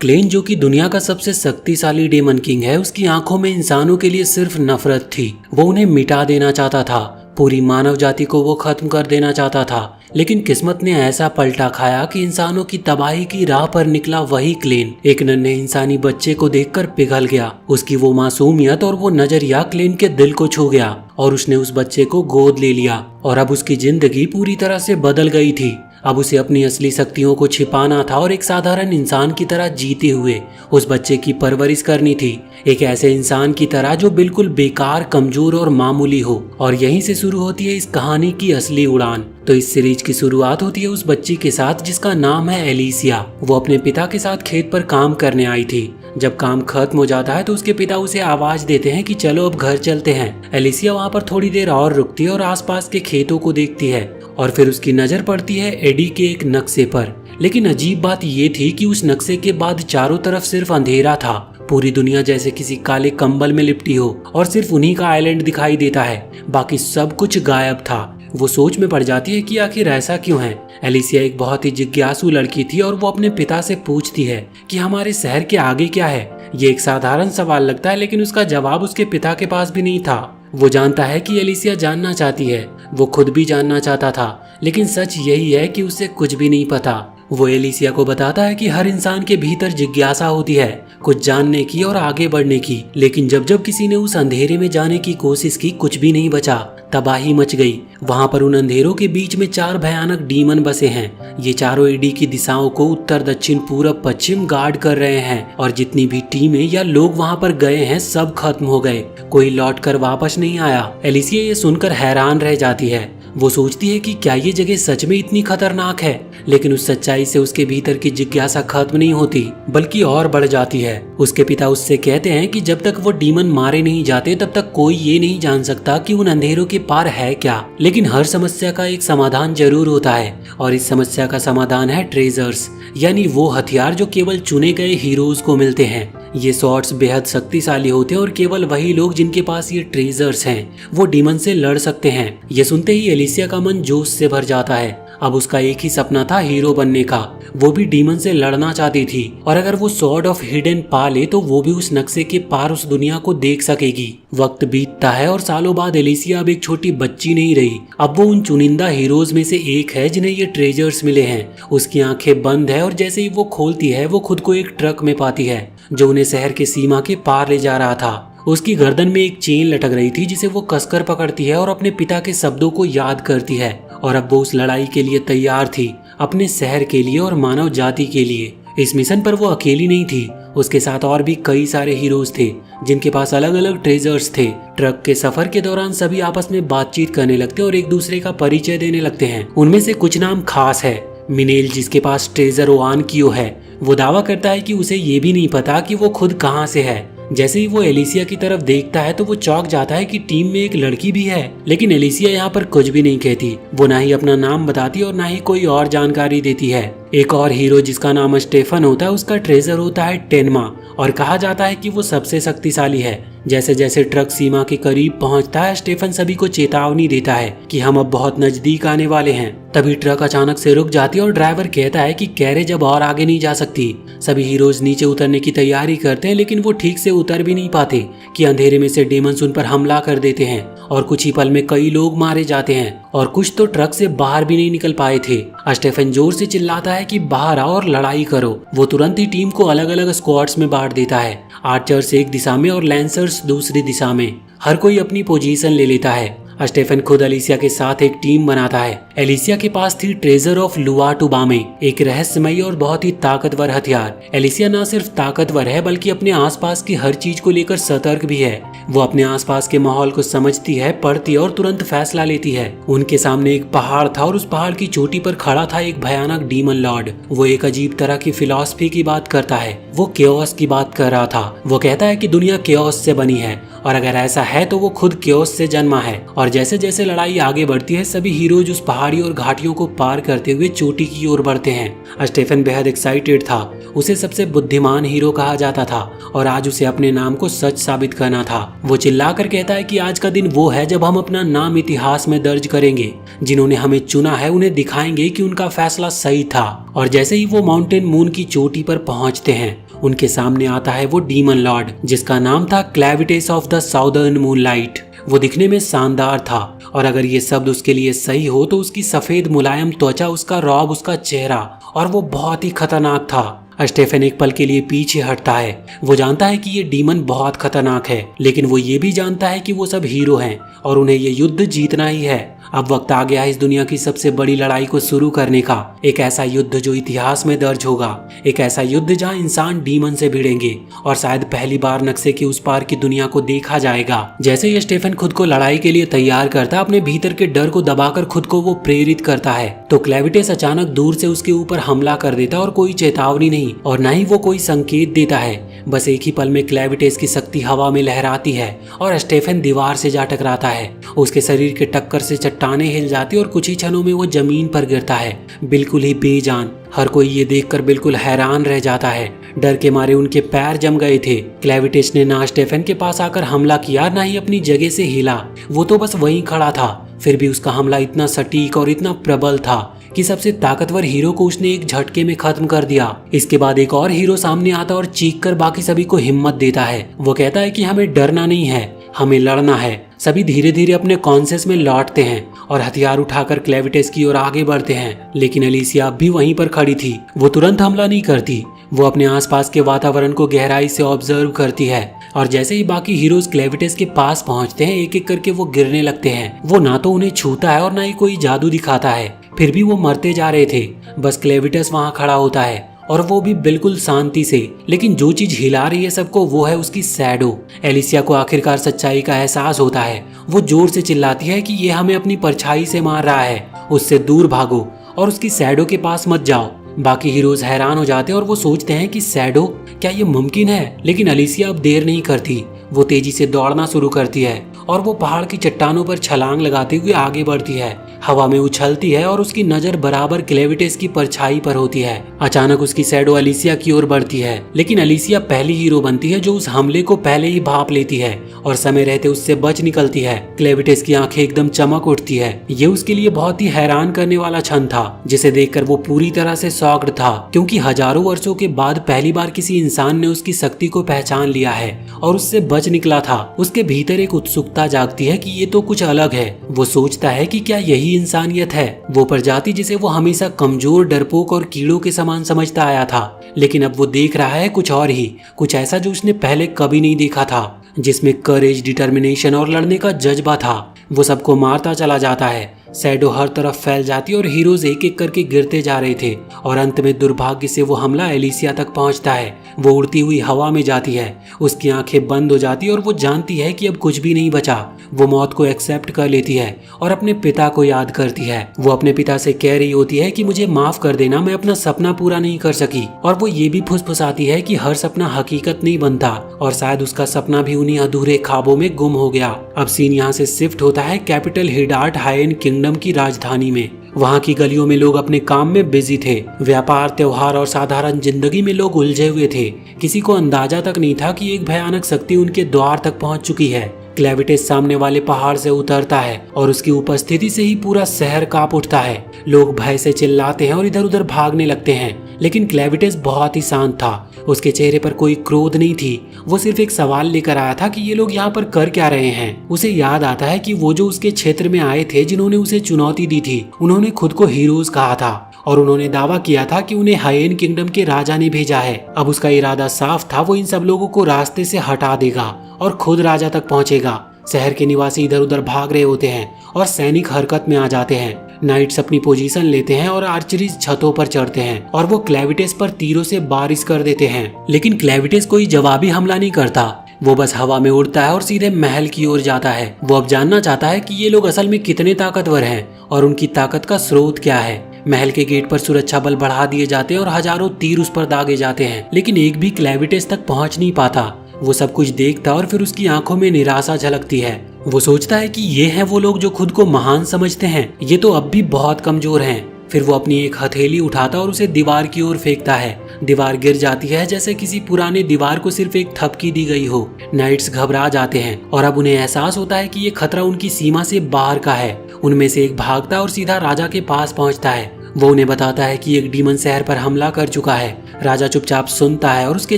Klein, जो कि दुनिया का सबसे शक्तिशाली डेमन किंग है, उसकी आंखों में इंसानों के लिए सिर्फ नफरत थी। वो उन्हें मिटा देना चाहता था, पूरी मानव जाति को वो खत्म कर देना चाहता था। लेकिन किस्मत ने ऐसा पलटा खाया कि इंसानों की तबाही की राह पर निकला वही क्लेन एक नन्हे इंसानी बच्चे को देखकर पिघल गया। उसकी वो मासूमियत और वो नजरिया क्लेन के दिल को छू गया और उसने उस बच्चे को गोद ले लिया। और अब उसकी जिंदगी पूरी तरह से बदल गई थी। अब उसे अपनी असली शक्तियों को छिपाना था और एक साधारण इंसान की तरह जीते हुए उस बच्चे की परवरिश करनी थी, एक ऐसे इंसान की तरह जो बिल्कुल बेकार, कमजोर और मामूली हो। और यहीं से शुरू होती है इस कहानी की असली उड़ान। तो इस सीरीज की शुरुआत होती है उस बच्ची के साथ जिसका नाम है एलिसिया। वो अपने पिता के साथ खेत पर काम करने आई थी। जब काम खत्म हो जाता है तो उसके पिता उसे आवाज देते हैं कि चलो अब घर चलते हैं। एलिसिया वहाँ पर थोड़ी देर और रुकती है और आसपास के खेतों को देखती है और फिर उसकी नजर पड़ती है एडी के एक नक्शे पर। लेकिन अजीब बात ये थी कि उस नक्शे के बाद चारों तरफ सिर्फ अंधेरा था। पूरी दुनिया जैसे किसी काले कंबल में लिपटी हो और सिर्फ उन्हीं का आइलैंड दिखाई देता है, बाकी सब कुछ गायब था। वो सोच में पड़ जाती है कि आखिर ऐसा क्यों है। एलिसिया एक बहुत ही जिज्ञासु लड़की थी और वो अपने पिता से पूछती है कि हमारे शहर के आगे क्या है। ये एक साधारण सवाल लगता है, लेकिन उसका जवाब उसके पिता के पास भी नहीं था। वो जानता है कि एलिसिया जानना चाहती है, वो खुद भी जानना चाहता था, लेकिन सच यही है कि उसे कुछ भी नहीं पता। वो एलिसिया को बताता है कि हर इंसान के भीतर जिज्ञासा होती है, कुछ जानने की और आगे बढ़ने की। लेकिन जब जब किसी ने उस अंधेरे में जाने की कोशिश की, कुछ भी नहीं बचा, तबाही मच गई। वहाँ पर उन अंधेरों के बीच में 4 भयानक डीमन बसे हैं। ये चारों एडी की दिशाओं को उत्तर, दक्षिण, पूरब, पश्चिम गार्ड कर रहे हैं। और जितनी भी टीमें या लोग वहाँ पर गए हैं सब खत्म हो गए, कोई लौट कर वापस नहीं आया। एलिसिया ये सुनकर हैरान रह जाती है। वो सोचती है कि क्या ये जगह सच में इतनी खतरनाक है, लेकिन उस सच्चाई से उसके भीतर की जिज्ञासा खत्म नहीं होती, बल्कि और बढ़ जाती है। उसके पिता उससे कहते हैं कि जब तक वो डीमन मारे नहीं जाते तब तक कोई ये नहीं जान सकता कि उन अंधेरों के पार है क्या। लेकिन हर समस्या का एक समाधान जरूर होता है, और इस समस्या का समाधान है ट्रेजर्स, यानी वो हथियार जो केवल चुने गए हीरोज को मिलते हैं। ये स्वॉर्ड्स बेहद शक्तिशाली होते हैं और केवल वही लोग जिनके पास ये ट्रेजर्स हैं वो डीमन से लड़ सकते हैं। ये सुनते ही एलिसिया का मन जोश से भर जाता है। अब उसका एक ही सपना था हीरो बनने का। वो भी डीमन से लड़ना चाहती थी, और अगर वो स्वॉर्ड ऑफ हिडन पा ले तो वो भी उस नक्शे के पार उस दुनिया को देख सकेगी। वक्त बीतता है और सालों बाद एलिसिया अब एक छोटी बच्ची नहीं रही। अब वो उन चुनिंदा हीरोज में से एक है जिन्हें ये ट्रेजर्स मिले हैं। उसकी आंखें बंद है और जैसे ही वो खोलती है वो खुद को एक ट्रक में पाती है जो उन्हें शहर के सीमा के पार ले जा रहा था। उसकी गर्दन में एक चेन लटक रही थी जिसे वो कसकर पकड़ती है और अपने पिता के शब्दों को याद करती है। और अब वो उस लड़ाई के लिए तैयार थी, अपने शहर के लिए और मानव जाति के लिए। इस मिशन पर वो अकेली नहीं थी, उसके साथ और भी कई सारे हीरोज थे जिनके पास अलग अलग ट्रेजर्स थे। ट्रक के सफर के दौरान सभी आपस में बातचीत करने लगते और एक दूसरे का परिचय देने लगते हैं। उनमें से कुछ नाम खास है। मिनेल, जिसके पास ट्रेजर ओआन कियो है, वो दावा करता है कि उसे ये भी नहीं पता कि वो खुद कहाँ से है। जैसे ही वो एलिसिया की तरफ देखता है तो वो चौंक जाता है कि टीम में एक लड़की भी है। लेकिन एलिसिया यहाँ पर कुछ भी नहीं कहती। वो ना ही अपना नाम बताती और ना ही कोई और जानकारी देती है। एक और हीरो जिसका नाम स्टेफन होता है, उसका ट्रेजर होता है टेनमा, और कहा जाता है कि वो सबसे शक्तिशाली है। जैसे जैसे ट्रक सीमा के करीब पहुंचता है, स्टेफन सभी को चेतावनी देता है कि हम अब बहुत नजदीक आने वाले हैं। तभी ट्रक अचानक से रुक जाती है और ड्राइवर कहता है कि कैरेज अब और आगे नहीं जा सकती। सभी हीरोज नीचे उतरने की तैयारी करते हैं, लेकिन वो ठीक से उतर भी नहीं पाते कि अंधेरे में से डेमन्स उन पर हमला कर देते हैं और कुछ ही पल में कई लोग मारे जाते हैं और कुछ तो ट्रक से बाहर भी नहीं निकल पाए थे। स्टेफन जोर से चिल्लाता है कि बाहर आओ और लड़ाई करो। वो तुरंत ही टीम को अलग अलग स्क्वाड्स में बांट देता है। आर्चर्स एक दिशा में और लैंसर्स दूसरी दिशा में। हर कोई अपनी पोजीशन ले लेता है। स्टेफन खुद एलिसिया के साथ एक टीम बनाता है। एलिसिया के पास थी ट्रेजर ऑफ लुआटुबामे, एक रहस्यमयी और बहुत ही ताकतवर हथियार। एलिसिया न सिर्फ ताकतवर है बल्कि अपने आसपास की हर चीज को लेकर सतर्क भी है। वो अपने आसपास के माहौल को समझती है, पढ़ती है और तुरंत फैसला लेती है। उनके सामने एक पहाड़ था और उस पहाड़ की चोटी पर खड़ा था एक भयानक डीमन लॉर्ड। वो एक अजीब तरह की फिलॉसफी की बात करता है। वो केओस की बात कर रहा था। वो कहता है कि दुनिया केओस से बनी है और अगर ऐसा है तो वो खुद केओस से जन्मा है। और जैसे जैसे लड़ाई आगे बढ़ती है सभी हीरोज उस पहाड़ पहाड़ी और घाटियों को पार करते हुए चोटी की ओर बढ़ते हैं। स्टेफन बेहद एक्साइटेड था। उसे सबसे बुद्धिमान हीरो कहा जाता था और आज उसे अपने नाम को सच साबित करना था। वो चिल्लाकर कहता है कि आज का दिन वो है जब हम अपना नाम इतिहास में दर्ज करेंगे। जिन्होंने हमें चुना है उन्हें दिखाएंगे कि उनका फैसला सही था। और जैसे ही वो माउंटेन मून की चोटी पर पहुंचते हैं, उनके सामने आता है वो डीमन लॉर्ड, जिसका नाम था क्लेविटेस ऑफ द साउदर्न मूनलाइट। वो दिखने में शानदार था और अगर ये शब्द उसके लिए सही हो तो उसकी सफेद मुलायम त्वचा, उसका रौब, उसका चेहरा, और वो बहुत ही खतरनाक था। स्टेफन एक पल के लिए पीछे हटता है। वो जानता है कि ये डीमन बहुत खतरनाक है, लेकिन वो ये भी जानता है कि वो सब हीरो हैं और उन्हें ये युद्ध जीतना ही है। अब वक्त आ गया है इस दुनिया की सबसे बड़ी लड़ाई को शुरू करने का। एक ऐसा युद्ध जो इतिहास में दर्ज होगा, एक ऐसा युद्ध जहां इंसान डीमन से भिड़ेंगे और शायद पहली बार नक्शे के उस पार की दुनिया को देखा जाएगा। जैसे ही स्टेफन खुद को लड़ाई के लिए तैयार करता, अपने भीतर के डर को दबाकर खुद को वो प्रेरित करता है, तो क्लेविटेस अचानक दूर से उसके ऊपर हमला कर देता और कोई चेतावनी नहीं और न ही वो कोई संकेत देता है। बस एक ही पल में क्लेविटेस की शक्ति हवा में लहराती है और स्टेफन दीवार से जा टकराता है। उसके शरीर के टक्कर से चट्टानें हिल जाती और कुछ ही क्षणों में वो जमीन पर गिरता है, बिल्कुल ही बेजान। हर कोई ये देखकर बिल्कुल हैरान रह जाता है। डर के मारे उनके पैर जम गए थे। क्लेविटेस ने ना स्टेफन के पास आकर हमला किया, ना ही अपनी जगह से हिला। वो तो बस वहीं खड़ा था। फिर भी उसका हमला इतना सटीक और इतना प्रबल था कि सबसे ताकतवर हीरो को उसने एक झटके में खत्म कर दिया। इसके बाद एक और हीरो सामने आता और चीखकर बाकी सभी को हिम्मत देता है। वो कहता है कि हमें डरना नहीं है, हमें लड़ना है। सभी धीरे धीरे अपने कॉन्शियस में लौटते हैं और हथियार उठाकर क्लेविटेस की ओर आगे बढ़ते हैं। लेकिन एलिसिया अब भी वहीं पर खड़ी थी। वो तुरंत हमला नहीं करती। वो अपने आसपास के वातावरण को गहराई से ऑब्जर्व करती है और जैसे ही बाकी हीरोज क्लेविटेस के पास पहुंचते हैं, एक एक करके वो गिरने लगते हैं। वो ना तो उन्हें छूता है और ना ही कोई जादू दिखाता है। फिर भी वो मरते जा रहे थे। बस क्लेविटेस वहां खड़ा होता है और वो भी बिल्कुल शांति से। लेकिन जो चीज हिला रही है सबको वो है उसकी शैडो। एलिसिया को आखिरकार सच्चाई का एहसास होता है। वो जोर से चिल्लाती है कि ये हमें अपनी परछाई से मार रहा है, उससे दूर भागो और उसकी शैडो के पास मत जाओ। बाकी हीरोज हैरान हो जाते हैं और वो सोचते हैं कि शैडो, क्या ये मुमकिन है? लेकिन एलिसिया अब देर नहीं करती। वो तेजी से दौड़ना शुरू करती है और वो पहाड़ की चट्टानों पर छलांग लगाते हुए आगे बढ़ती है। हवा में उछलती है और उसकी नजर बराबर क्लेविटेस की परछाई पर होती है। अचानक उसकी शैडो एलिसिया की ओर बढ़ती है, लेकिन एलिसिया पहली हीरो बनती है जो उस हमले को पहले ही भांप लेती है और समय रहते उससे बच निकलती है। क्लेविटेस की आंखें एकदम चमक उठती है। ये उसके लिए बहुत ही हैरान करने वाला क्षण था, जिसे देखकर वो पूरी तरह से शॉक्ड था, क्योंकि हजारों वर्षों के बाद पहली बार किसी इंसान ने उसकी शक्ति को पहचान लिया है और उससे बच निकला था। उसके भीतर एक उत्सुकता जागती है कि ये तो कुछ अलग है। वो सोचता है कि क्या यही इंसानियत है, वो प्रजाति जिसे वो हमेशा कमजोर, डरपोक और कीड़ों के समान समझता आया था। लेकिन अब वो देख रहा है कुछ और ही, कुछ ऐसा जो उसने पहले कभी नहीं देखा था, जिसमें करेज, डिटर्मिनेशन और लड़ने का जज्बा था। वो सबको मारता चला जाता है। शैडो हर तरफ फैल जाती और हीरोज एक एक करके गिरते जा रहे थे और अंत में दुर्भाग्य से वो हमला एलिसिया तक पहुंचता है। वो उड़ती हुई हवा में जाती है। उसकी आंखें बंद हो जाती और वो जानती है कि अब कुछ भी नहीं बचा। वो मौत को एक्सेप्ट कर लेती है और अपने पिता को याद करती है। वो अपने पिता से कह रही होती है कि मुझे माफ कर देना, मैं अपना सपना पूरा नहीं कर सकी। और वो ये भी फुसफुसाती है कि हर सपना हकीकत नहीं बनता और शायद उसका सपना भी उन्हीं अधूरे ख्वाबों में गुम हो गया। अब सीन यहाँ से शिफ्ट होता है कैपिटल हिडार्ट हाइएंड किंगडम की राजधानी में। वहाँ की गलियों में लोग अपने काम में बिजी थे। व्यापार, त्योहार और साधारण जिंदगी में लोग उलझे हुए थे। किसी को अंदाजा तक नहीं था कि एक भयानक शक्ति उनके द्वार तक पहुंच चुकी है। क्लेविटेस सामने वाले पहाड़ से उतरता है और उसकी उपस्थिति से ही पूरा शहर कांप उठता है। लोग भय से चिल्लाते हैं और इधर उधर भागने लगते हैं, लेकिन क्लेविटेस बहुत ही शांत था। उसके चेहरे पर कोई क्रोध नहीं थी। वो सिर्फ एक सवाल लेकर आया था कि ये लोग यहाँ पर कर क्या रहे हैं। उसे याद आता है कि वो जो उसके क्षेत्र में आए थे, जिन्होंने उसे चुनौती दी थी, उन्होंने खुद को हीरोज कहा था और उन्होंने दावा किया था कि उन्हें हाइएन किंगडम के राजा ने भेजा है। अब उसका इरादा साफ था, वो इन सब लोगों को रास्ते से हटा देगा और खुद राजा तक पहुंचेगा। शहर के निवासी इधर उधर भाग रहे होते हैं और सैनिक हरकत में आ जाते हैं। नाइट्स अपनी पोजीशन लेते हैं और आर्चरीज छतों पर चढ़ते हैं और वो क्लेविटेस पर तीरों से बारिश कर देते हैं। लेकिन क्लेविटेस कोई जवाबी हमला नहीं करता। वो बस हवा में उड़ता है और सीधे महल की ओर जाता है। वो अब जानना चाहता है कि ये लोग असल में कितने ताकतवर हैं और उनकी ताकत का स्रोत क्या है। महल के गेट पर सुरक्षा बल बढ़ा दिए जाते हैं और हजारों तीर उस पर दागे जाते हैं, लेकिन एक भी क्लेविटेस तक पहुंच नहीं पाता। वो सब कुछ देखता और फिर उसकी आंखों में निराशा झलकती है। वो सोचता है कि ये हैं वो लोग जो खुद को महान समझते हैं, ये तो अब भी बहुत कमजोर हैं। फिर वो अपनी एक हथेली उठाता और उसे दीवार की ओर फेंकता है। दीवार गिर जाती है जैसे किसी पुराने दीवार को सिर्फ एक थपकी दी गई हो। नाइट्स घबरा जाते हैं और अब उन्हें एहसास होता है कि ये खतरा उनकी सीमा से बाहर का है। उनमें से एक भागता और सीधा राजा के पास पहुंचता है। वो उन्हें बताता है कि एक डीमन शहर पर हमला कर चुका है। राजा चुपचाप सुनता है और उसके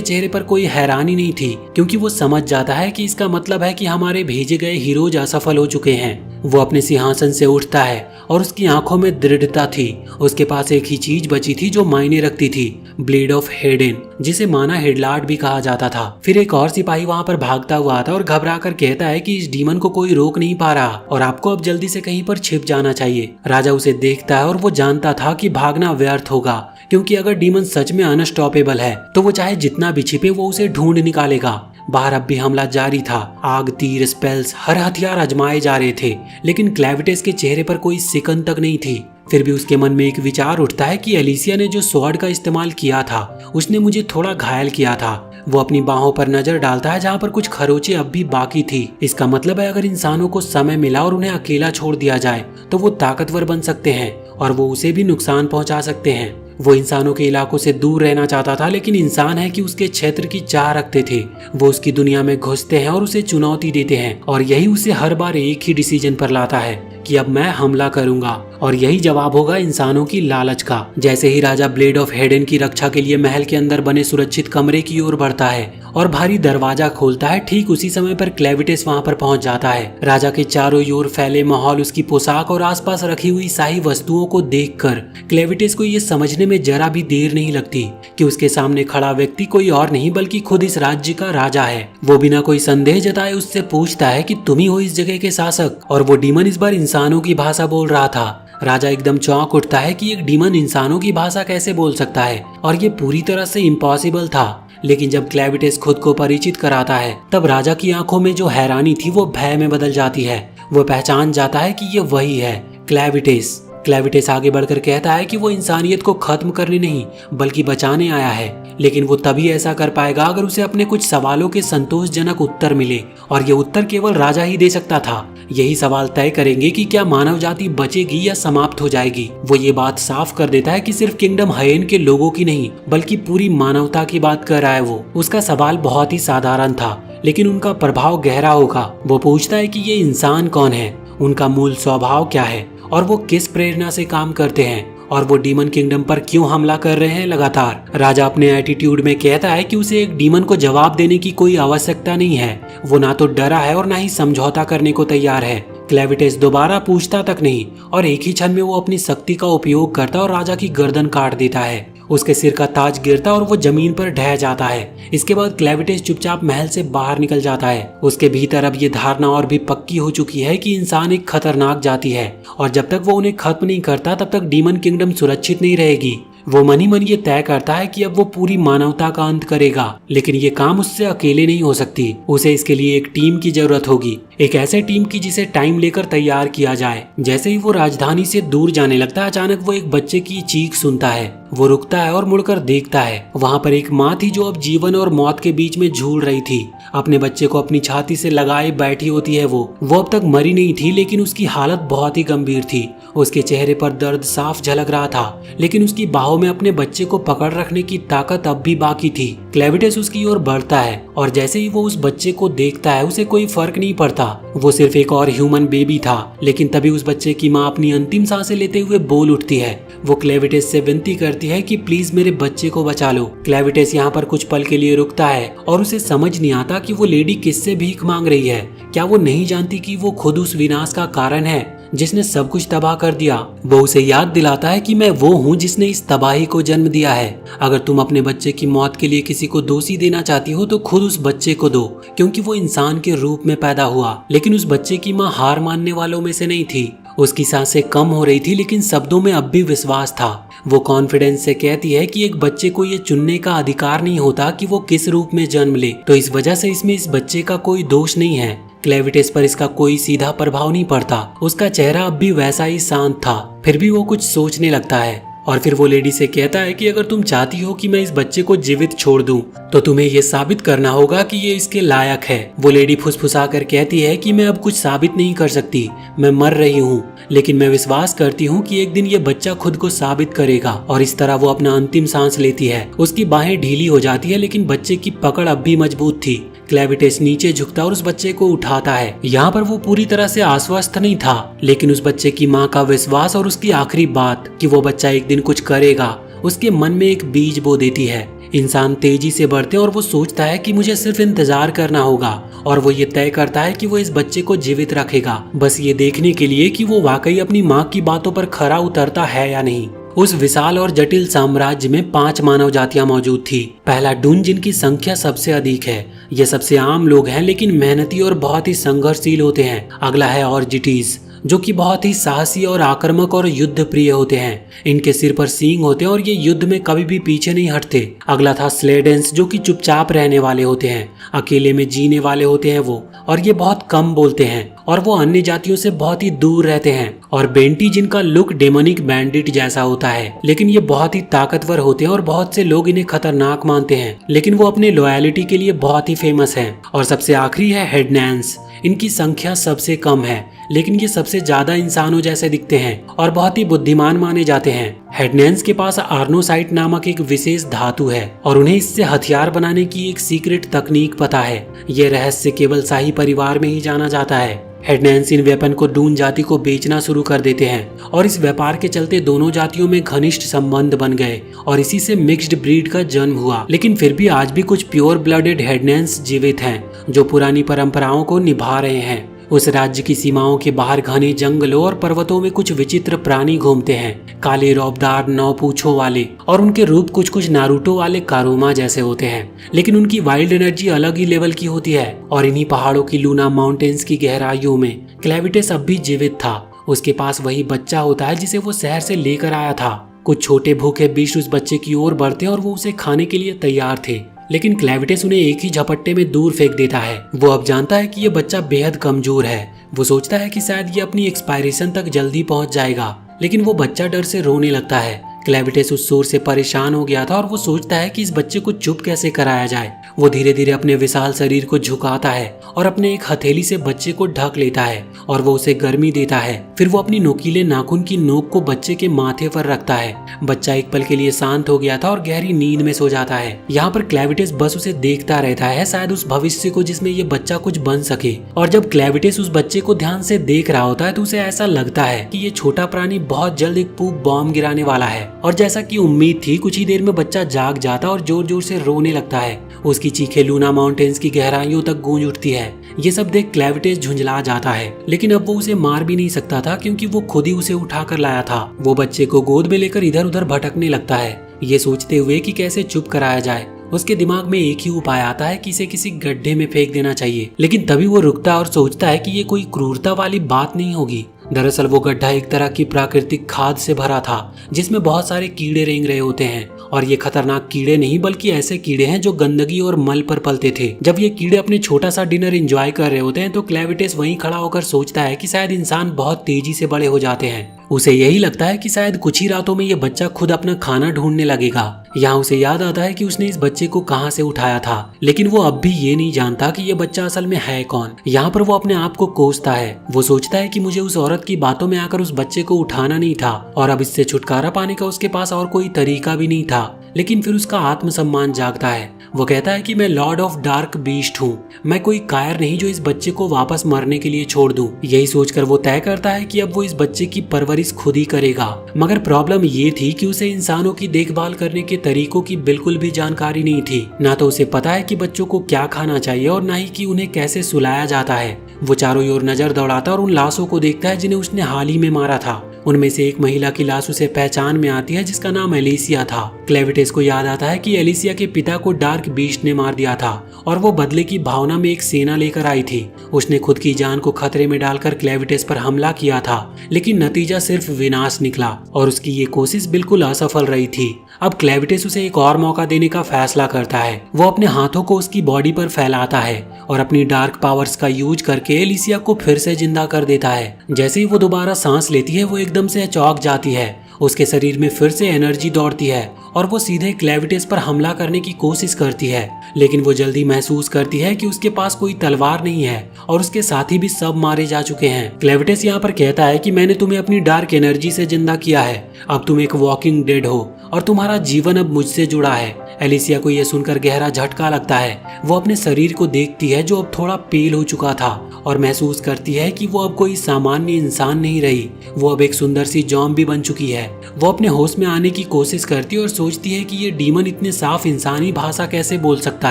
चेहरे पर कोई हैरानी नहीं थी, क्योंकि वो समझ जाता है कि इसका मतलब है कि हमारे भेजे गए हीरोज असफल हो चुके हैं। वो अपने सिंहासन से उठता है और उसकी आंखों में दृढ़ता थी। उसके पास एक ही चीज बची थी जो मायने रखती थी, ब्लेड ऑफ हेडेन, जिसे माना हेडलार्ड भी कहा जाता था। फिर एक और सिपाही वहाँ पर भागता हुआ आता और घबरा कर कहता है कि इस डीमन को कोई रोक नहीं पा रहा और आपको अब जल्दी से कहीं पर छिप जाना चाहिए। राजा उसे देखता है और वो जानता था कि भागना व्यर्थ होगा, क्योंकि अगर डीमन सच में अनस्टॉपेबल है तो वो चाहे जितना भी छिपे वो उसे ढूंढ निकालेगा। बाहर अब भी हमला जारी था। आग, तीर, स्पेल्स, हर हथियार आजमाए जा रहे थे, लेकिन क्लेविटिस के चेहरे पर कोई सिकन तक नहीं थी। फिर भी उसके मन में एक विचार उठता है कि एलिसिया ने जो स्वॉर्ड का इस्तेमाल किया था उसने मुझे थोड़ा घायल किया था। वो अपनी बाहों पर नजर डालता है जहाँ पर कुछ खरोंचे अब भी बाकी थी। इसका मतलब है अगर इंसानों को समय मिला और उन्हें अकेला छोड़ दिया जाए तो वो ताकतवर बन सकते हैं और वो उसे भी नुकसान पहुंचा सकते हैं। वो इंसानों के इलाकों से दूर रहना चाहता था, लेकिन इंसान है कि उसके क्षेत्र की चाह रखते थे। वो उसकी दुनिया में घुसते हैं और उसे चुनौती देते हैं, और यही उसे हर बार एक ही डिसीजन पर लाता है कि अब मैं हमला करूंगा, और यही जवाब होगा इंसानों की लालच का। जैसे ही राजा ब्लेड ऑफ हेडेन की रक्षा के लिए महल के अंदर बने सुरक्षित कमरे की ओर बढ़ता है और भारी दरवाजा खोलता है, ठीक उसी समय पर क्लेविटिस वहां पर पहुंच जाता है। राजा के चारों ओर फैले माहौल, उसकी पोशाक और आसपास रखी हुई शाही वस्तुओं को देखकर क्लेविटिस को ये समझने में जरा भी देर नहीं लगती कि उसके सामने खड़ा व्यक्ति कोई और नहीं बल्कि खुद इस राज्य का राजा है। वो बिना कोई संदेह जताए उससे पूछता है कि तुम ही हो इस जगह के शासक, और वो डीमन इस बार इंसानों की भाषा बोल रहा था। राजा एकदम चौंक उठता है कि एक डीमन इंसानों की भाषा कैसे बोल सकता है, और ये पूरी तरह से इम्पॉसिबल था। लेकिन जब क्लेविटिस खुद को परिचित कराता है तब राजा की आंखों में जो हैरानी थी वो भय में बदल जाती है। वो पहचान जाता है कि ये वही है, क्लेविटिस। क्लेविटिस आगे बढ़कर कहता है कि वो इंसानियत को खत्म करने नहीं बल्कि बचाने आया है, लेकिन वो तभी ऐसा कर पाएगा अगर उसे अपने कुछ सवालों के संतोषजनक उत्तर मिले, और ये उत्तर केवल राजा ही दे सकता था। यही सवाल तय करेंगे कि क्या मानव जाति बचेगी या समाप्त हो जाएगी। वो ये बात साफ कर देता है कि सिर्फ किंगडम हायेन के लोगों की नहीं बल्कि पूरी मानवता की बात कर रहा है वो। उसका सवाल बहुत ही साधारण था, लेकिन उनका प्रभाव गहरा होगा। वो पूछता है कि ये इंसान कौन है, उनका मूल स्वभाव क्या है, और वो किस प्रेरणा से काम करते हैं, और वो डीमन किंगडम पर क्यों हमला कर रहे हैं लगातार। राजा अपने एटीट्यूड में कहता है कि उसे एक डीमन को जवाब देने की कोई आवश्यकता नहीं है। वो ना तो डरा है और ना ही समझौता करने को तैयार है। क्लेविटिस दोबारा पूछता तक नहीं, और एक ही क्षण में वो अपनी शक्ति का उपयोग करता और राजा की गर्दन काट देता है। उसके सिर का ताज गिरता और वो जमीन पर ढह जाता है। इसके बाद क्लेविटिस चुपचाप महल से बाहर निकल जाता है। उसके भीतर अब ये धारणा और भी पक्की हो चुकी है कि इंसान एक खतरनाक जाति है, और जब तक वो उन्हें खत्म नहीं करता तब तक डीमन किंगडम सुरक्षित नहीं रहेगी। वो मन ही मन ये तय करता है कि अब वो पूरी मानवता का अंत करेगा, लेकिन ये काम उससे अकेले नहीं हो सकती। उसे इसके लिए एक टीम की जरूरत होगी, एक ऐसे टीम की जिसे टाइम लेकर तैयार किया जाए। जैसे ही वो राजधानी से दूर जाने लगता है, अचानक वो एक बच्चे की चीख सुनता है। वो रुकता है और मुड़कर देखता है। वहाँ पर एक माँ थी जो अब जीवन और मौत के बीच में झूल रही थी। अपने बच्चे को अपनी छाती से लगाए बैठी होती है। वो अब तक मरी नहीं थी, लेकिन उसकी हालत बहुत ही गंभीर थी। उसके चेहरे पर दर्द साफ झलक रहा था, लेकिन उसकी बाहों में अपने बच्चे को पकड़ रखने की ताकत अब भी बाकी थी। क्लेविटिस उसकी ओर बढ़ता है, और जैसे ही वो उस बच्चे को देखता है उसे कोई फर्क नहीं पड़ता। वो सिर्फ एक और ह्यूमन बेबी था। लेकिन तभी उस बच्चे की माँ अपनी अंतिम सांसें लेते हुए बोल उठती है। वो क्लेविटिस से विनती करती है कि प्लीज मेरे बच्चे को बचा लो। क्लेविटिस यहाँ पर कुछ पल के लिए रुकता है, और उसे समझ नहीं आता कि वो लेडी किससे भीख मांग रही है। क्या वो नहीं जानती कि वो खुद उस विनाश का कारण है जिसने सब कुछ तबाह कर दिया। वो उसे याद दिलाता है कि मैं वो हूँ जिसने इस तबाही को जन्म दिया है। अगर तुम अपने बच्चे की मौत के लिए किसी को दोषी देना चाहती हो तो खुद उस बच्चे को दो, क्योंकि वो इंसान के रूप में पैदा हुआ। लेकिन उस बच्चे की माँ हार मानने वालों में से नहीं थी। उसकी सांसें कम हो रही थी, लेकिन शब्दों में अब भी विश्वास था। वो कॉन्फिडेंस से कहती है कि एक बच्चे को ये चुनने का अधिकार नहीं होता कि वो किस रूप में जन्म ले, तो इस वजह से इसमें इस बच्चे का कोई दोष नहीं है। क्लेविटिस पर इसका कोई सीधा प्रभाव नहीं पड़ता। उसका चेहरा अब भी वैसा ही शांत था। फिर भी वो कुछ सोचने लगता है। और फिर वो लेडी से कहता है कि अगर तुम चाहती हो कि मैं इस बच्चे को जीवित छोड़ दूं, तो तुम्हें ये साबित करना होगा कि ये इसके लायक है। वो लेडी फुसफुसा कर कहती है कि मैं अब कुछ साबित नहीं कर सकती, मैं मर रही हूँ, लेकिन मैं विश्वास करती हूँ कि एक दिन ये बच्चा खुद को साबित करेगा। और इस तरह वो अपना अंतिम सांस लेती है। उसकी बाहें ढीली हो जाती है, लेकिन बच्चे की पकड़ अब भी मजबूत थी। क्लेविटेस नीचे झुकता और उस बच्चे को उठाता है। यहाँ पर वो पूरी तरह से आश्वस्त नहीं था, लेकिन उस बच्चे की माँ का विश्वास और उसकी आखिरी बात कि वो बच्चा एक दिन कुछ करेगा, उसके मन में एक बीज बो देती है। इंसान तेजी से बढ़ते और वो सोचता है कि मुझे सिर्फ इंतजार करना होगा, और वो ये तय करता है कि वो इस बच्चे को जीवित रखेगा, बस ये देखने के लिए कि वो वाकई अपनी माँ की बातों पर खरा उतरता है या नहीं। उस विशाल और जटिल साम्राज्य में 5 मानव जातियां मौजूद थी। पहला डून, जिनकी संख्या सबसे अधिक है। ये सबसे आम लोग हैं, लेकिन मेहनती और बहुत ही संघर्षशील होते हैं। अगला है ऑर्जिटीज, जो कि बहुत ही साहसी और आक्रामक और युद्ध प्रिय होते हैं। इनके सिर पर सींग होते हैं और ये युद्ध में कभी भी पीछे नहीं हटते। अगला था स्लेडेंस, जो कि चुपचाप रहने वाले होते हैं, अकेले में जीने वाले होते हैं वो, और ये बहुत कम बोलते हैं और वो अन्य जातियों से बहुत ही दूर रहते हैं। और बेंटी, जिनका लुक डेमोनिक बैंडिट जैसा होता है, लेकिन ये बहुत ही ताकतवर होते हैं और बहुत से लोग इन्हें खतरनाक मानते हैं, लेकिन वो अपने लॉयलिटी के लिए बहुत ही फेमस हैं। और सबसे आखिरी है हेडनैंस। इनकी संख्या सबसे कम है, लेकिन ये सबसे ज्यादा इंसानों जैसे दिखते हैं और बहुत ही बुद्धिमान माने जाते हैं। हेडनैंस के पास आर्नोसाइट नामक एक विशेष धातु है और उन्हें इससे हथियार बनाने की एक सीक्रेट तकनीक पता है। ये रहस्य केवल शाही परिवार में ही जाना जाता है। हेडनैंस इन वेपन को डून जाति को बेचना शुरू कर देते हैं और इस व्यापार के चलते दोनों जातियों में घनिष्ठ संबंध बन गए और इसी से मिक्स्ड ब्रीड का जन्म हुआ। लेकिन फिर भी आज भी कुछ प्योर ब्लडेड हेडनैंस जीवित हैं, जो पुरानी परंपराओं को निभा रहे हैं। उस राज्य की सीमाओं के बाहर घने जंगलों और पर्वतों में कुछ विचित्र प्राणी घूमते हैं, काले रौबदार 9 पूंछों वाले, और उनके रूप कुछ कुछ नारुतो वाले कारोमा जैसे होते हैं, लेकिन उनकी वाइल्ड एनर्जी अलग ही लेवल की होती है। और इन्हीं पहाड़ों की लूना माउंटेन्स की गहराइयों में क्लेविटेस अब भी जीवित था। उसके पास वही बच्चा होता है जिसे वो शहर से लेकर आया था। कुछ छोटे भूखे बीस्ट उस बच्चे की ओर बढ़ते और वो उसे खाने के लिए तैयार थे, लेकिन क्लेविटेस उन्हें एक ही झपट्टे में दूर फेंक देता है। वो अब जानता है कि ये बच्चा बेहद कमजोर है। वो सोचता है कि शायद ये अपनी एक्सपायरेशन तक जल्दी पहुंच जाएगा, लेकिन वो बच्चा डर से रोने लगता है। क्लेविटेस उस शोर से परेशान हो गया था और वो सोचता है कि इस बच्चे को चुप कैसे कराया जाए। वो धीरे धीरे अपने विशाल शरीर को झुकाता है और अपने एक हथेली से बच्चे को ढक लेता है और वो उसे गर्मी देता है। फिर वो अपनी नोकीले नाखून की नोक को बच्चे के माथे पर रखता है। बच्चा एक पल के लिए शांत हो गया था और गहरी नींद में सो जाता है। यहाँ पर क्लेविटेस बस उसे देखता रहता है, शायद उस भविष्य को जिसमें ये बच्चा कुछ बन सके। और जब क्लेविटेस उस बच्चे को ध्यान से देख रहा होता है तो उसे ऐसा लगता है कि ये छोटा प्राणी बहुत जल्द एक पूप बॉम्ब गिराने वाला है। और जैसा कि उम्मीद थी, कुछ ही देर में बच्चा जाग जाता और जोर जोर से रोने लगता है। उसकी चीखें लूना माउंटेन्स की गहराइयों तक गूंज उठती है। ये सब देख क्लेविटेस झुंझला जाता है, लेकिन अब वो उसे मार भी नहीं सकता था क्योंकि वो खुद ही उसे उठा कर लाया था। वो बच्चे को गोद में लेकर इधर उधर भटकने लगता है, ये सोचते हुए कि कैसे चुप कराया जाए। उसके दिमाग में एक ही उपाय आता है कि इसे किसी गड्ढे में फेंक देना चाहिए, लेकिन तभी वो रुकता और सोचता है कि ये कोई क्रूरता वाली बात नहीं होगी। दरअसल वो गड्ढा एक तरह की प्राकृतिक खाद से भरा था, जिसमें बहुत सारे कीड़े रेंग रहे होते हैं। और ये खतरनाक कीड़े नहीं, बल्कि ऐसे कीड़े हैं जो गंदगी और मल पर पलते थे। जब ये कीड़े अपने छोटा सा डिनर एंजॉय कर रहे होते हैं तो क्लेविटेस वहीं खड़ा होकर सोचता है कि शायद इंसान बहुत तेजी से बड़े हो जाते हैं। उसे यही लगता है कि शायद कुछ ही रातों में ये बच्चा खुद अपना खाना ढूंढने लगेगा। यहाँ उसे याद आता है कि उसने इस बच्चे को कहाँ से उठाया था, लेकिन वो अब भी ये नहीं जानता कि ये बच्चा असल में है कौन। यहाँ पर वो अपने आप को कोसता है। वो सोचता है कि मुझे उस औरत की बातों में आकर उस बच्चे को उठाना नहीं था और अब इससे छुटकारा पाने का उसके पास और कोई तरीका भी नहीं था। लेकिन फिर उसका आत्मसम्मान जागता है। वो कहता है कि मैं लॉर्ड ऑफ डार्क बीस्ट हूँ, मैं कोई कायर नहीं जो इस बच्चे को वापस मरने के लिए छोड़ दूं। यही सोचकर वो तय करता है कि अब वो इस बच्चे की परवरिश खुद ही करेगा। मगर प्रॉब्लम ये थी कि उसे इंसानों की देखभाल करने के तरीकों की बिल्कुल भी जानकारी नहीं थी। ना तो उसे पता है कि बच्चों को क्या खाना चाहिए और ना ही कि उन्हें कैसे सुलाया जाता है। वो चारों ओर नजर दौड़ाता और उन लाशों को देखता है जिन्हें उसने हाल ही में मारा था। उनमें से एक महिला की लाश उसे पहचान में आती है, जिसका नाम एलिसिया था। क्लेविटेस को याद आता है कि एलिसिया के पिता को डार्क बीस्ट ने मार दिया था और वो बदले की भावना में एक सेना लेकर आई थी। उसने खुद की जान को खतरे में डालकर क्लेविटेस पर हमला किया था, लेकिन नतीजा सिर्फ विनाश निकला और उसकी ये कोशिश बिल्कुल असफल रही थी। अब क्लेविटेस उसे एक और मौका देने का फैसला करता है। वो अपने हाथों को उसकी बॉडी पर फैलाता है और अपनी डार्क पावर्स का यूज करके एलिसिया को फिर से जिंदा कर देता है। जैसे ही वो दोबारा सांस लेती है वो एकदम से चौंक जाती है उसके शरीर में फिर से एनर्जी दौड़ती है और वो सीधे क्लेविटेस पर हमला करने की कोशिश करती है, लेकिन वो जल्दी महसूस करती है कि उसके पास कोई तलवार नहीं है और उसके साथी भी सब मारे जा चुके हैं। क्लेविटेस यहाँ पर कहता है कि मैंने तुम्हें अपनी डार्क एनर्जी से जिंदा किया है, अब तुम एक वॉकिंग डेड हो और तुम्हारा जीवन अब मुझसे जुड़ा है। एलिसिया को यह सुनकर गहरा झटका लगता है। वो अपने शरीर को देखती है जो अब थोड़ा पेल हो चुका था और महसूस करती है कि वो अब कोई सामान्य इंसान नहीं रही, वो अब एक सुंदर सी ज़ॉम्बी बन चुकी है। वो अपने होश में आने की कोशिश करती है और सोचती है कि ये डीमन इतने साफ इंसानी भाषा कैसे बोल सकता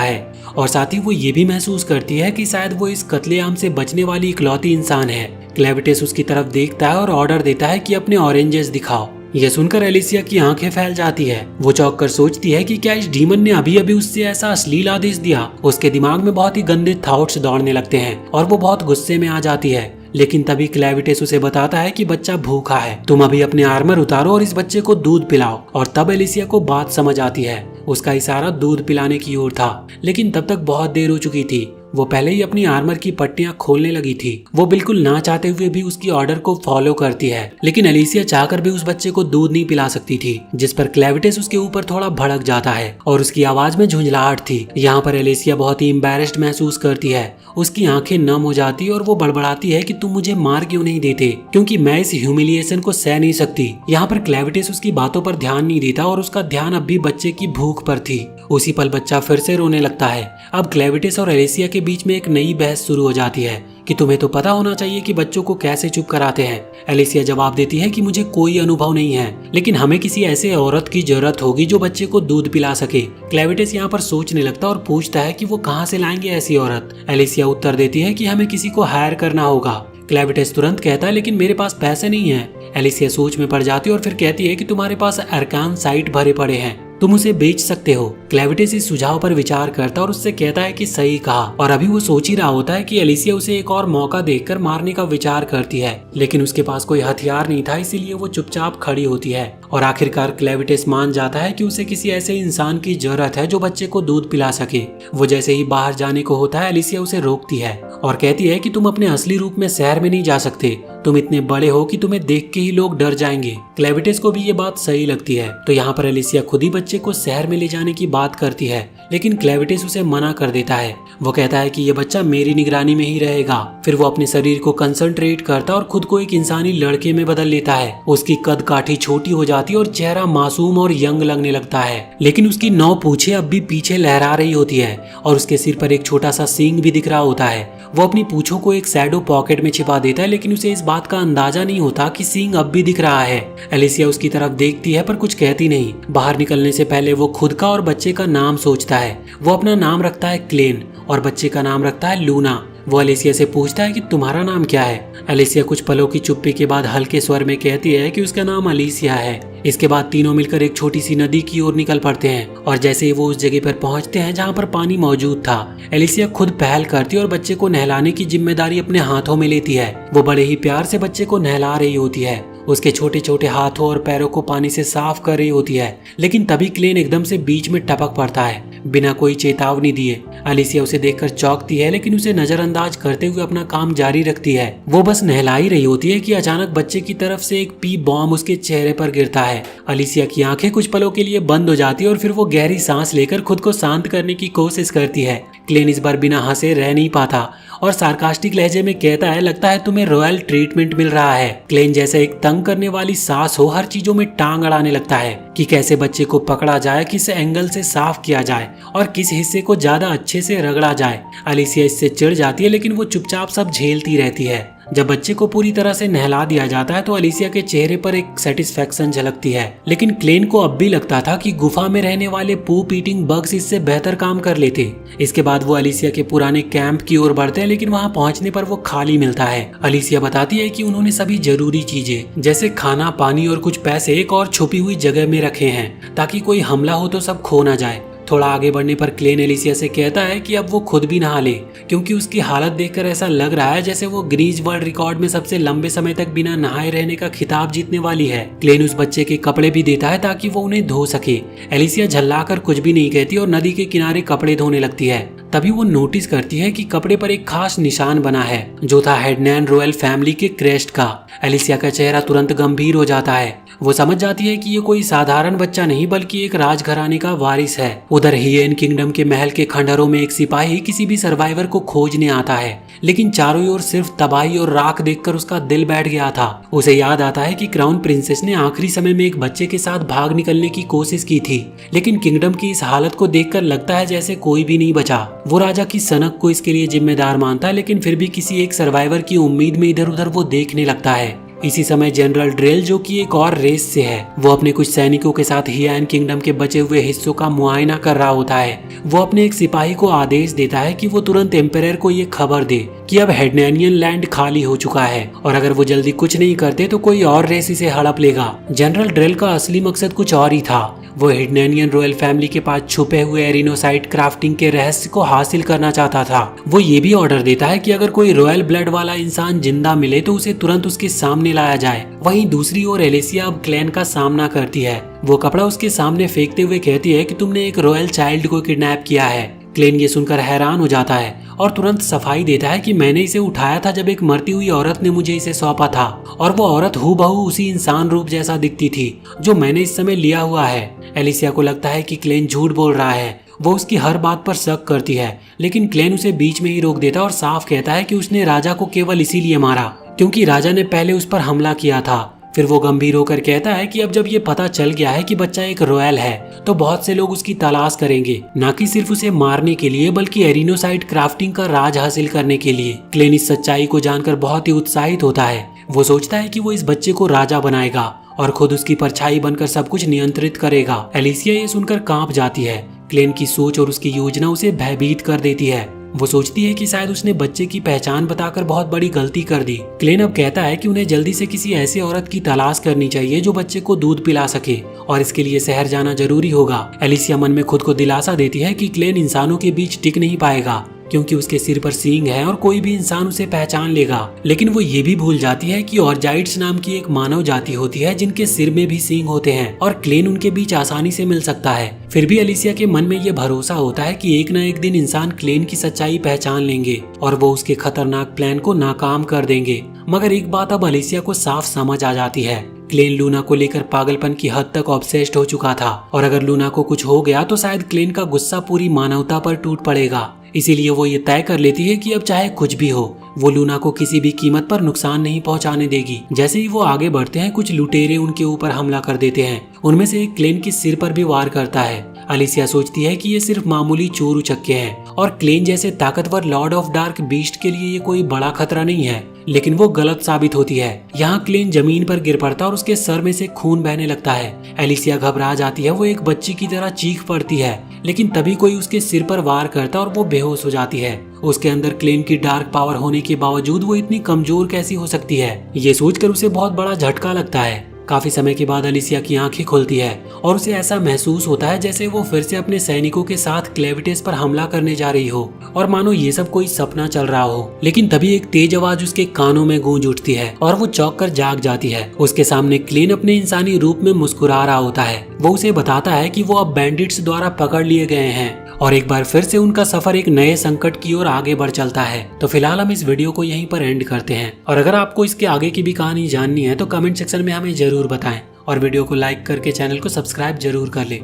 है, और साथ ही वो ये भी महसूस करती है कि शायद वो इस कत्लेआम से बचने वाली इकलौती इंसान है। क्लेविटेस उसकी तरफ देखता है और ऑर्डर देता है कि अपने ऑरेंजेस दिखाओ। यह सुनकर एलिसिया की आंखें फैल जाती है। वो चौंक कर सोचती है कि क्या इस डीमन ने अभी अभी उससे ऐसा अश्लील आदेश दिया। उसके दिमाग में बहुत ही गंदे थॉट्स दौड़ने लगते हैं और वो बहुत गुस्से में आ जाती है। लेकिन तभी क्लेविटेस उसे बताता है कि बच्चा भूखा है, तुम अभी अपने आर्मर उतारो और इस बच्चे को दूध पिलाओ। और तब एलिसिया को बात समझ आती है। उसका इशारा दूध पिलाने की ओर था, लेकिन तब तक बहुत देर हो चुकी थी। वो पहले ही अपनी आर्मर की पट्टियां खोलने लगी थी। वो बिल्कुल ना चाहते हुए भी उसकी ऑर्डर को फॉलो करती है, लेकिन एलिसिया चाहकर भी उस बच्चे को दूध नहीं पिला सकती थी, जिस पर क्लेविटेस उसके ऊपर थोड़ा भड़क जाता है और उसकी आवाज में झुंझलाहट थी। यहाँ पर एलिसिया बहुत ही एम्बैरेस्ड महसूस करती है। उसकी आंखें नम हो जाती है और वो बड़बड़ाती है कि तुम मुझे मार क्यों नहीं देते, क्योंकि मैं इस ह्यूमिलिएशन को सह नहीं सकती। यहाँ पर क्लेविटेस उसकी बातों पर ध्यान नहीं देता और उसका ध्यान अब भी बच्चे की भूख पर थी। उसी पल बच्चा फिर से रोने लगता है। अब क्लेविटेस और एलिसिया के बीच में एक नई बहस शुरू हो जाती है कि तुम्हें तो पता होना चाहिए कि बच्चों को कैसे चुप कराते हैं। एलिसिया जवाब देती है कि मुझे कोई अनुभव नहीं है, लेकिन हमें किसी ऐसे औरत की जरूरत होगी जो बच्चे को दूध पिला सके। क्लेविटेस यहाँ पर सोचने लगता और पूछता है कि वो कहाँ से लाएंगे ऐसी औरत। एलिसिया उत्तर देती है कि हमें किसी को हायर करना होगा। क्लेविटेस तुरंत कहता है लेकिन मेरे पास पैसे नहीं है। एलिसिया सोच में पड़ जाती है और फिर कहती है कि तुम्हारे पास अरकान साइट भरे पड़े हैं, तुम उसे बेच सकते हो। क्लेविटेस इस सुझाव पर विचार करता और उससे कहता है कि सही कहा, और अभी वो सोच ही रहा होता है कि एलिसिया उसे एक और मौका देखकर मारने का विचार करती है, लेकिन उसके पास कोई हथियार नहीं था, इसीलिए वो चुपचाप खड़ी होती है। और आखिरकार क्लेविटेस मान जाता है कि उसे किसी ऐसे इंसान की जरूरत है जो बच्चे को दूध पिला सके। वो जैसे ही बाहर जाने को होता है, एलिसिया उसे रोकती है और कहती है कि तुम अपने असली रूप में शहर में नहीं जा सकते, तुम इतने बड़े हो कि तुम्हें देख के ही लोग डर जाएंगे। क्लेविटेस को भी ये बात सही लगती है, तो यहाँ पर एलिसिया खुद ही बच्चे को शहर में ले जाने की बात करती है, लेकिन क्लेविटेस उसे मना कर देता है। वो कहता है कि ये बच्चा मेरी निगरानी में ही रहेगा। फिर वो अपने शरीर को कंसंट्रेट करता और खुद को एक इंसानी लड़के में बदल लेता है। उसकी कद काठी छोटी हो जाती है और चेहरा मासूम और यंग लगने लगता है, लेकिन उसकी 9 पूंछें अब भी पीछे लहरा रही होती है और उसके सिर पर एक छोटा सा सींग भी दिख रहा होता है। वो अपनी पूंछों को एक शैडो पॉकेट में छिपा देता है, लेकिन उसे इस बात का अंदाजा नहीं होता कि सींग अब भी दिख रहा है। एलिसिया उसकी तरफ देखती है पर कुछ कहती नहीं। बाहर निकलने से पहले वो खुद का और बच्चे का नाम सोचता है। वो अपना नाम रखता है क्लेन और बच्चे का नाम रखता है लूना। वो एलिसिया से पूछता है कि तुम्हारा नाम क्या है। एलिसिया कुछ पलों की चुप्पी के बाद हल्के स्वर में कहती है कि उसका नाम अलीसिया है। इसके बाद तीनों मिलकर एक छोटी सी नदी की ओर निकल पड़ते हैं और जैसे ही वो उस जगह पर पहुंचते हैं जहां पर पानी मौजूद था, एलिसिया खुद पहल करती है और बच्चे को नहलाने की जिम्मेदारी अपने हाथों में लेती है। वो बड़े ही प्यार से बच्चे को नहला रही होती है, उसके छोटे छोटे हाथों और पैरों को पानी से साफ कर रही होती है, लेकिन तभी क्लेन एकदम से बीच में टपक पड़ता है बिना कोई चेतावनी दिए। एलिसिया उसे देखकर चौंकती है, लेकिन उसे नजरअंदाज करते हुए अपना काम जारी रखती है। वो बस नहला ही रही होती है कि अचानक बच्चे की तरफ से एक पी बॉम्ब उसके चेहरे पर गिरता है। एलिसिया की आंखें कुछ पलों के लिए बंद हो जाती है और फिर वो गहरी सांस लेकर खुद को शांत करने की कोशिश करती है। क्लेन इस बार बिना हंसे रह नहीं पाता और सार्कास्टिक लहजे में कहता है, लगता है तुम्हें रॉयल ट्रीटमेंट मिल रहा है। क्लेन जैसे एक तंग करने वाली सास हो हर चीजों में टांग अड़ाने लगता है कि कैसे बच्चे को पकड़ा जाए, किस एंगल से साफ किया जाए और किस हिस्से को ज्यादा अच्छे से रगड़ा जाए। एलिसिया इससे चिढ़ जाती है, लेकिन वो चुपचाप सब झेलती रहती है। जब बच्चे को पूरी तरह से नहला दिया जाता है तो एलिसिया के चेहरे पर एक सेटिस्फेक्शन झलकती है, लेकिन क्लेन को अब भी लगता था कि गुफा में रहने वाले पूप ईटिंग बग्स इससे बेहतर काम कर लेते। इसके बाद वो एलिसिया के पुराने कैंप की ओर बढ़ते हैं, लेकिन वहां पहुंचने पर वो खाली मिलता है। एलिसिया बताती है कि उन्होंने सभी जरूरी चीजें जैसे खाना, पानी और कुछ पैसे एक और छुपी हुई जगह में रखे हैं ताकि कोई हमला हो तो सब खो ना जाए। थोड़ा आगे बढ़ने पर क्लेन एलिसिया से कहता है कि अब वो खुद भी नहा ले, क्योंकि उसकी हालत देखकर ऐसा लग रहा है जैसे वो गिनीज वर्ल्ड रिकॉर्ड में सबसे लंबे समय तक बिना नहाए रहने का खिताब जीतने वाली है। क्लेन उस बच्चे के कपड़े भी देता है ताकि वो उन्हें धो सके। एलिसिया झल्लाकर कुछ भी नहीं कहती और नदी के किनारे कपड़े धोने लगती है। तभी वो नोटिस करती है कि कपड़े पर एक खास निशान बना है, जो था हेडनैन रॉयल फैमिली के क्रेस्ट का। एलिसिया का चेहरा तुरंत गंभीर हो जाता है। वो समझ जाती है कि ये कोई साधारण बच्चा नहीं बल्कि एक राजघराने का वारिस है। उधर हियेन किंगडम के महल के खंडहरों में एक सिपाही किसी भी सर्वाइवर को खोजने आता है, लेकिन चारों ओर सिर्फ तबाही और राख देखकर उसका दिल बैठ गया था। उसे याद आता है कि क्राउन प्रिंसेस ने आखिरी समय में एक बच्चे के साथ भाग निकलने की कोशिश की थी, लेकिन किंगडम की इस हालत को देखकर लगता है जैसे कोई भी नहीं बचा। वो राजा की सनक को इसके लिए जिम्मेदार मानता है, लेकिन फिर भी किसी एक सर्वाइवर की उम्मीद में इधर उधर वो देखने लगता है। इसी समय जनरल ड्रेल, जो कि एक और रेस से है, वो अपने कुछ सैनिकों के साथ हियेन किंगडम के बचे हुए हिस्सों का मुआयना कर रहा होता है। वो अपने एक सिपाही को आदेश देता है कि वो तुरंत एम्परर को ये खबर दे कि अब हेडनैनियन लैंड खाली हो चुका है और अगर वो जल्दी कुछ नहीं करते तो कोई और रेस इसे हड़प लेगा। जनरल ड्रेल का असली मकसद कुछ और ही था। वो हेडनैनियन रॉयल फैमिली के पास छुपे हुए एरिनोसाइट क्राफ्टिंग के रहस्य को हासिल करना चाहता था। वो ये भी ऑर्डर देता है कि अगर कोई रॉयल ब्लड वाला इंसान जिंदा मिले तो उसे तुरंत उसके सामने लाया जाए। वहीं दूसरी ओर एलिसिया अब क्लैन का सामना करती है। वो कपड़ा उसके सामने फेंकते हुए कहती है कि तुमने एक रॉयल चाइल्ड को किडनैप किया है। क्लेन ये सुनकर हैरान हो जाता है और तुरंत सफाई देता है कि मैंने इसे उठाया था जब एक मरती हुई औरत ने मुझे इसे सौंपा था और वो औरत हूबहू उसी इंसान रूप जैसा दिखती थी जो मैंने इस समय लिया हुआ है। एलिसिया को लगता है कि क्लेन झूठ बोल रहा है। वो उसकी हर बात पर शक करती है, लेकिन क्लेन उसे बीच में ही रोक देता और साफ कहता है कि उसने राजा को केवल इसीलिए मारा क्योंकि राजा ने पहले उस पर हमला किया था। फिर वो गंभीर होकर कहता है कि अब जब ये पता चल गया है कि बच्चा एक रॉयल है तो बहुत से लोग उसकी तलाश करेंगे, न कि सिर्फ उसे मारने के लिए बल्कि एरिनोसाइट क्राफ्टिंग का राज हासिल करने के लिए। क्लेन इस सच्चाई को जानकर बहुत ही उत्साहित होता है। वो सोचता है कि वो इस बच्चे को राजा बनाएगा और खुद उसकी परछाई बनकर सब कुछ नियंत्रित करेगा। एलिसिया ये सुनकर कांप जाती है। क्लेन की सोच और उसकी योजना उसे भयभीत कर देती है। वो सोचती है कि शायद उसने बच्चे की पहचान बताकर बहुत बड़ी गलती कर दी। क्लेन अब कहता है कि उन्हें जल्दी से किसी ऐसी औरत की तलाश करनी चाहिए जो बच्चे को दूध पिला सके और इसके लिए शहर जाना जरूरी होगा। एलिसिया मन में खुद को दिलासा देती है कि क्लेन इंसानों के बीच टिक नहीं पाएगा क्योंकि उसके सिर पर सींग है और कोई भी इंसान उसे पहचान लेगा। लेकिन वो ये भी भूल जाती है कि ऑर्जाइड्स नाम की एक मानव जाति होती है जिनके सिर में भी सींग होते हैं और क्लेन उनके बीच आसानी से मिल सकता है। फिर भी एलिसिया के मन में ये भरोसा होता है कि एक न एक दिन इंसान क्लेन की सच्चाई पहचान लेंगे और वो उसके खतरनाक प्लान को नाकाम कर देंगे। मगर एक बात अब एलिसिया को साफ समझ आ जाती है। क्लेन लूना को लेकर पागलपन की हद तक ऑब्सेस्ड हो चुका था और अगर लूना को कुछ हो गया तो शायद क्लेन का गुस्सा पूरी मानवता पर टूट पड़ेगा। इसीलिए वो ये तय कर लेती है कि अब चाहे कुछ भी हो वो लूना को किसी भी कीमत पर नुकसान नहीं पहुंचाने देगी। जैसे ही वो आगे बढ़ते हैं कुछ लुटेरे उनके ऊपर हमला कर देते हैं। उनमें से एक क्लेन के सिर पर भी वार करता है। एलिसिया सोचती है कि ये सिर्फ मामूली चोर उचक्के हैं और क्लेन जैसे ताकतवर लॉर्ड ऑफ डार्क बीस्ट के लिए ये कोई बड़ा खतरा नहीं है, लेकिन वो गलत साबित होती है। यहाँ क्लेन जमीन पर गिर पड़ता और उसके सर में से खून बहने लगता है। एलिसिया घबरा जाती है। वो एक बच्ची की तरह चीख पड़ती है, लेकिन तभी कोई उसके सिर पर वार करता और वो बेहोश हो जाती है। उसके अंदर क्लेन की डार्क पावर होने के बावजूद वो इतनी कमजोर कैसी हो सकती है, ये सोचकर उसे बहुत बड़ा झटका लगता है। काफी समय के बाद एलिसिया की आंखें खुलती है और उसे ऐसा महसूस होता है जैसे वो फिर से अपने सैनिकों के साथ क्लेविटेस पर हमला करने जा रही हो और मानो ये सब कोई सपना चल रहा हो। लेकिन तभी एक तेज आवाज उसके कानों में गूंज उठती है और वो चौंक कर जाग जाती है। उसके सामने क्लेन अपने इंसानी रूप में मुस्कुरा रहा होता है। वो उसे बताता है कि वो अब बैंडिट्स द्वारा पकड़ लिए गए हैं और एक बार फिर से उनका सफर एक नए संकट की ओर आगे बढ़ चलता है। तो फिलहाल हम इस वीडियो को यहीं पर एंड करते हैं और अगर आपको इसके आगे की भी कहानी जाननी है तो कमेंट सेक्शन में हमें जरूर बताएं और वीडियो को लाइक करके चैनल को सब्सक्राइब जरूर कर ले।